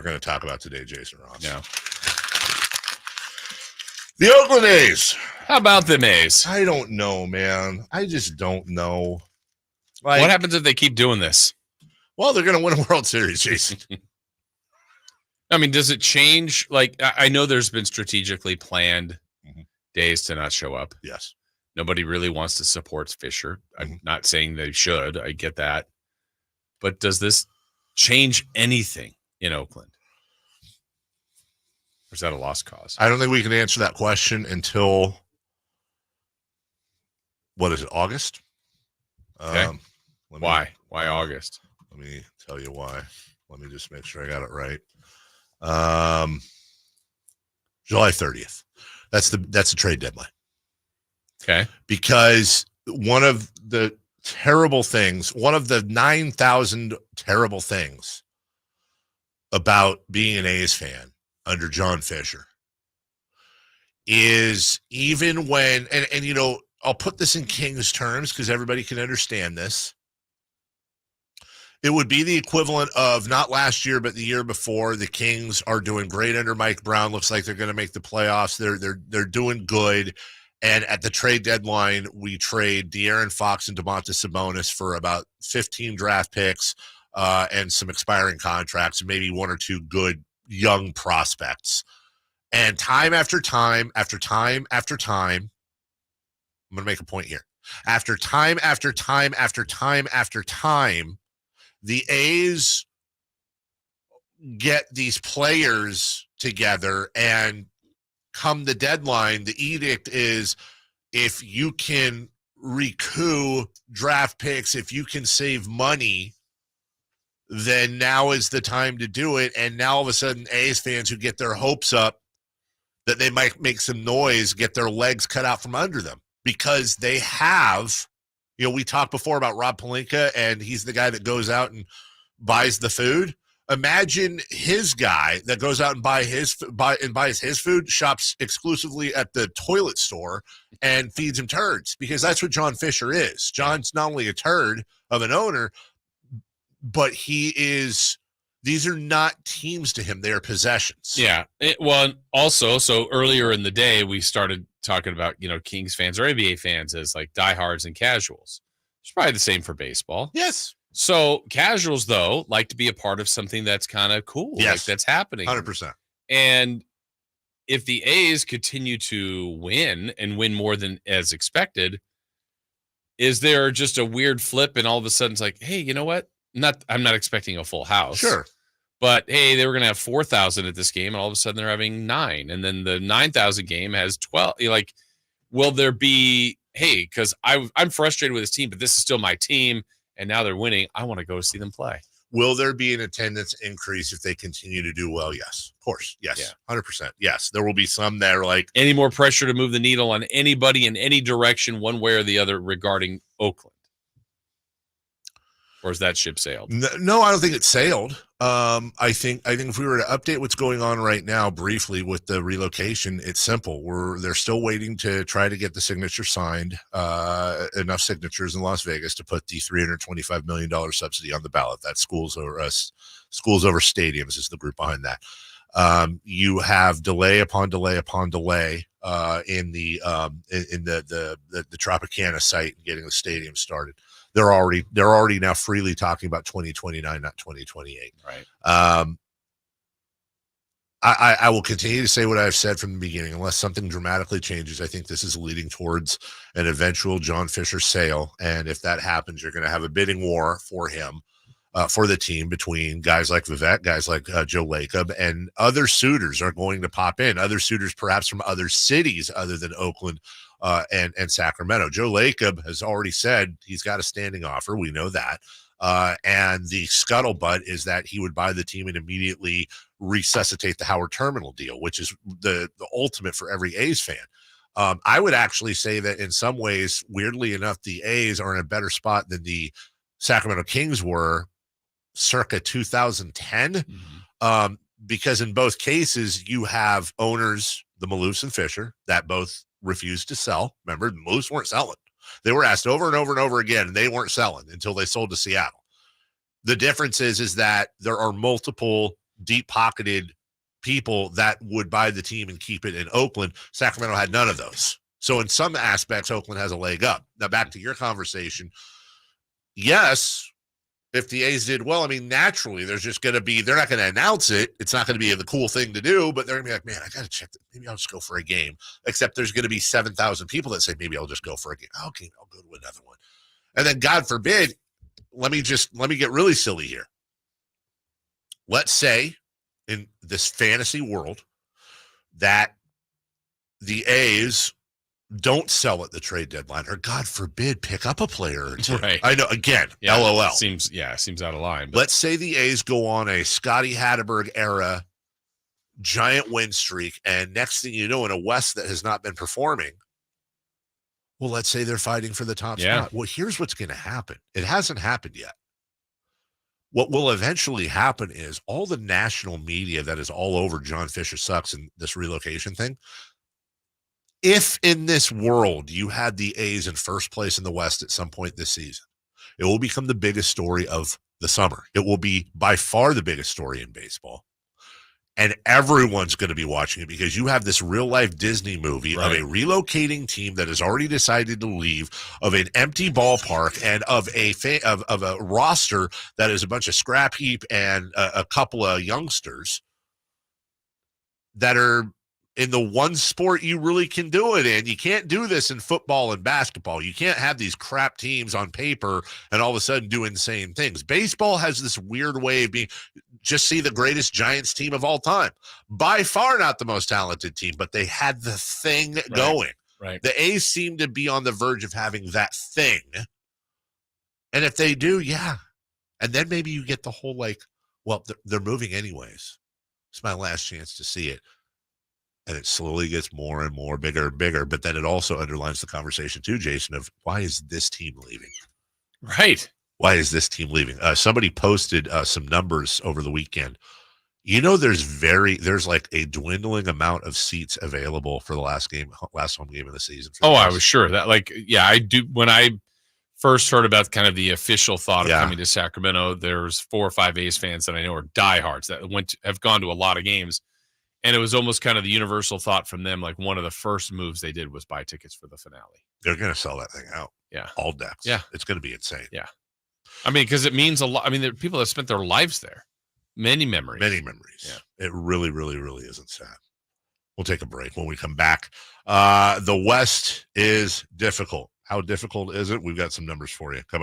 we're going to talk about today, Jason Ross. Yeah. The Oakland A's. How about them A's? I don't know, man. I just don't know. What happens if they keep doing this? Well, they're going to win a World Series, Jason. I mean, does it change? Like, I know there's been strategically planned days to not show up. Yes. Nobody really wants to support Fisher. I'm not saying they should. I get that. But does this change anything in Oakland? Or is that a lost cause? I don't think we can answer that question until, what is it, August? Okay. Why? Why August? Let me tell you why. Let me just make sure I got it right. July 30th. That's the trade deadline. Okay. Because one of the terrible things, one of the 9,000 terrible things about being an A's fan under John Fisher is even when, and you know, I'll put this in Kings terms because everybody can understand this. It would be the equivalent of not last year, but the year before. The Kings are doing great under Mike Brown. Looks like they're going to make the playoffs. They're doing good. And at the trade deadline, we trade De'Aaron Fox and Domantas Sabonis for about 15 draft picks and some expiring contracts, and maybe one or two good young prospects. And time after time after time after time, I'm going to make a point here. After time after time after time after time, the A's get these players together, and come the deadline, the edict is if you can recoup draft picks, if you can save money, then now is the time to do it. And now all of a sudden, A's fans who get their hopes up that they might make some noise, get their legs cut out from under them because they have, you know, we talked before about Rob Pelinka, and he's the guy that goes out and buys the food. Imagine his guy that goes out and buys his food, shops exclusively at the toilet store, and feeds him turds, because that's what John Fisher is. John's not only a turd of an owner, but these are not teams to him. They are possessions. Yeah. Well, also, so earlier in the day, we started talking about, you know, Kings fans or NBA fans as like diehards and casuals. It's probably the same for baseball. Yes. So casuals, though, like to be a part of something that's kind of cool. Yes. Like that's happening. 100%. And if the A's continue to win and win more than as expected, is there just a weird flip and all of a sudden it's like, hey, you know what? I'm not expecting a full house. Sure. But hey, they were going to have 4,000 at this game, and all of a sudden they're having 9, and then the 9,000 game has 12. Like, will there be? Hey, because I'm frustrated with this team, but this is still my team, and now they're winning. I want to go see them play. Will there be an attendance increase if they continue to do well? Yes, of course. Yes, Yeah. 100%. Yes, there will be some that are like Any more pressure to move the needle on anybody in any direction, one way or the other, regarding Oakland? Or is that ship sailed? No, I don't think it's sailed. I think if we were to update what's going on right now briefly with the relocation, it's simple. They're still waiting to try to get the signature signed, enough signatures in Las Vegas to put the $325 million subsidy on the ballot. That's schools over stadiums is the group behind that. You have delay upon delay upon delay in the Tropicana site and getting the stadium started. They're already now freely talking about 2029, not 2028. Right. I will continue to say what I've said from the beginning. Unless something dramatically changes, I think this is leading towards an eventual John Fisher sale. And if that happens, you're going to have a bidding war for him, for the team, between guys like Vivek, guys like Joe Lacob, and other suitors are going to pop in. Other suitors, perhaps from other cities other than Oakland and Sacramento. Joe Lacob has already said he's got a standing offer. We know that. And the scuttlebutt is that he would buy the team and immediately resuscitate the Howard Terminal deal, which is the ultimate for every A's fan. I would actually say that in some ways, weirdly enough, the A's are in a better spot than the Sacramento Kings were circa 2010, because in both cases, you have owners, the Maloofs and Fisher, that both refused to sell. Remember, the Maloofs weren't selling. They were asked over and over and over again, and they weren't selling until they sold to Seattle. The difference is that there are multiple deep-pocketed people that would buy the team and keep it in Oakland. Sacramento had none of those. So in some aspects, Oakland has a leg up. Now, back to your conversation. Yes, if the A's did well, I mean, naturally, there's just going to be, they're not going to announce it. It's not going to be the cool thing to do, but they're going to be like, man, I got to check that. Maybe I'll just go for a game. Except there's going to be 7,000 people that say, maybe I'll just go for a game. Okay, I'll go to another one. And then, God forbid, let me get really silly here. Let's say in this fantasy world that the A's don't sell at the trade deadline, or God forbid, pick up a player or two. Right. I know, again, Yeah, LOL. Seems out of line. But. Let's say the A's go on a Scotty Hatteberg era giant win streak, and next thing you know, in a West that has not been performing, well, let's say they're fighting for the top spot. Well, here's what's going to happen. It hasn't happened yet. What will eventually happen is all the national media that is all over John Fisher sucks and this relocation thing. If in this world you had the A's in first place in the West at some point this season, it will become the biggest story of the summer. It will be by far the biggest story in baseball. And everyone's going to be watching it because you have this real life Disney movie of a relocating team that has already decided to leave, of an empty ballpark, and of a roster that is a bunch of scrap heap and a couple of youngsters that are in the one sport you really can do it in. You can't do this in football and basketball. You can't have these crap teams on paper and all of a sudden do insane things. Baseball has this weird way of being, just see the greatest Giants team of all time. By far not the most talented team, but they had the thing going. Right. The A's seem to be on the verge of having that thing. And if they do, yeah. And then maybe you get the whole like, well, they're moving anyways. It's my last chance to see it. And it slowly gets more and more, bigger and bigger. But then it also underlines the conversation too, Jason, of why is this team leaving? Right. Why is this team leaving? Somebody posted some numbers over the weekend. You know, there's like a dwindling amount of seats available for the last home game of the season. I was sure that, like, yeah, I do. When I first heard about kind of the official thought of coming to Sacramento, there's 4 or 5 A's fans that I know are diehards that have gone to a lot of games. And it was almost kind of the universal thought from them. Like, one of the first moves they did was buy tickets for the finale. They're going to sell that thing out. Yeah. All decks. Yeah. It's going to be insane. Yeah. I mean, because it means a lot. I mean, there are people that spent their lives there. Many memories. Yeah. It really, really, really isn't sad. We'll take a break. When we come back, the West is difficult. How difficult is it? We've got some numbers for you. Come